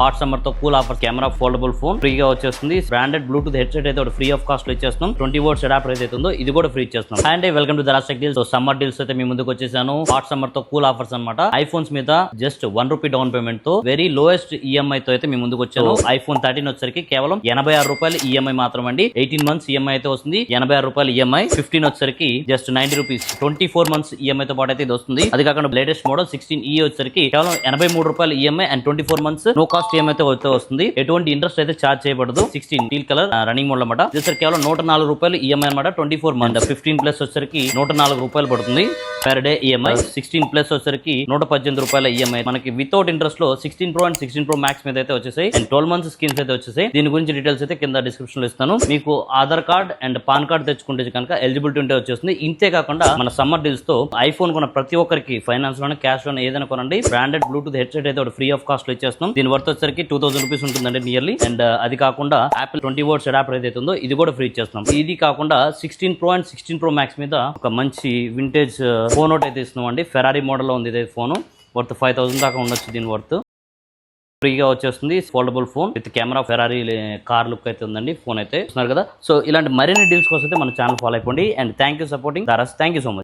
Hot summer తో cool offer camera foldable phone ఫ్రీగా వచ్చేస్తుంది. బ్రాండెడ్ బ్లూటూత్ హెడ్సెట్ అయితే ఫ్రీ ఆఫ్ కాస్ట్ లో ఇచ్చేస్తున్నాం. 20 వాట్స్ అడాప్టర్ అయితే ఉందో ఇది కూడా ఫ్రీ ఇచ్చేస్తున్నాం. And welcome to Dara's tech deals. So summer deals అయితే మీ ముందుకు వచ్చేసాను. హాట్ సమ్మర్ తో కూల్ ఆఫర్స్ అన్నమాట. ఐఫోన్స్ మీద జస్ట్ ₹1 డౌన్ పేమెంట్ తో వెరీ లోయెస్ట్ ఈఎంఐ తో అయితే మీ ముందుకు వచ్చాను. ఐఫోన్ 13 వచ్చేసరికి కేవలం ₹86 ఈఎంఐ మాత్రం అండి. 18 మంత్స్ ఈఎంఐ అయితే వస్తుంది. ₹86 ఈఎంఐ. 15 వచ్చేసరికి జస్ట్ ₹90. 24 మంత్స్ ఈఎంఐ తో పాటు అయితే ఇది వస్తుంది. అది కాకుండా లేటెస్ట్ మోడల్ 16E వచ్చేసరికి కేవలం ₹83 EMI and 24 months no cost EMI తో వస్తుంది. ఎటువంటి ఇంట్రెస్ట్ అయితే చార్జ్ చేయబడదు. 16 టీల్ కలర్ రన్నింగ్ మోడల్ అన్నమాట. ఇది కేవలం ₹104 ఈఎంఐ అన్నమాట. 24 మంత్ 15 ప్లస్ వచ్చేసరికి ₹104 పడుతుంది పర్ డే ఈఎంఐ. 16 ప్లస్ వచ్చేసరికి ₹118 ఈఎంఐ. మనకి వితౌట్ ఇంట్రెస్ట్ లో 16 Pro అండ్ 16 Pro Max మీద అయితే వచ్చేసాయి. అండ్ 12 మంత్స్ స్కీమ్స్ అయితే వచ్చేసాయి. దీని గురించి డీటెయిల్స్ అయితే కింద డిస్క్రిప్షన్ లో ఇస్తాను. మీకు Aadhaar card and pan card తెచ్చుకుంటే కనుక ఎలిజిబిలిటీ ఉంటే వచ్చేస్తుంది. ఇంతే కాకుండా మన సమ్మర్ డీల్స్ తో ఐఫోన్ కొన్న ప్రతి ఒక్కరికి ఫైనాన్స్ లోనే క్యాష్ లోనే ఏదైనా కొనండి. బ్రాండెడ్ బ్లూటూత్ హెడ్సెట్ అయితే ఫ్రీ ఆఫ్ కాస్ట్ లో ఇచ్చేస్తున్నాం. దీని వర్త్ వచ్చేసరికి ₹2000 ఉంటుందండి నియర్లీ. అండ్ అది కాకుండా యాపిల్ 20 వాట్స్ అడాప్టర్ ఏదైతే ఉందో ఇది కూడా ఫ్రీ ఇచ్చేస్తున్నాం. ఇది కాకుండా 16 Pro అండ్ 16 Pro Max మీద ఒక మంచి వింటేజ్ ఫోన్ ఒకటి అయితే ఇస్తున్నాం అండి. ఫెరారీ మోడల్ లో ఉంది ఇదే ఫోన్. వర్త్ 5000 దాకా ఉండొచ్చు. దీని వర్త్ ఫ్రీగా వచ్చేస్తుంది. Foldable phone with camera Ferrari car look అయితే ఉందండి. ఫోన్ అయితే చూస్తున్నారు కదా. సో ఇలాంటి మరిన్ని డీల్స్ కోసం అయితే మన ఛానల్ ఫాలో అయిపోండి. And thank you supporting Daras. Thank you so much.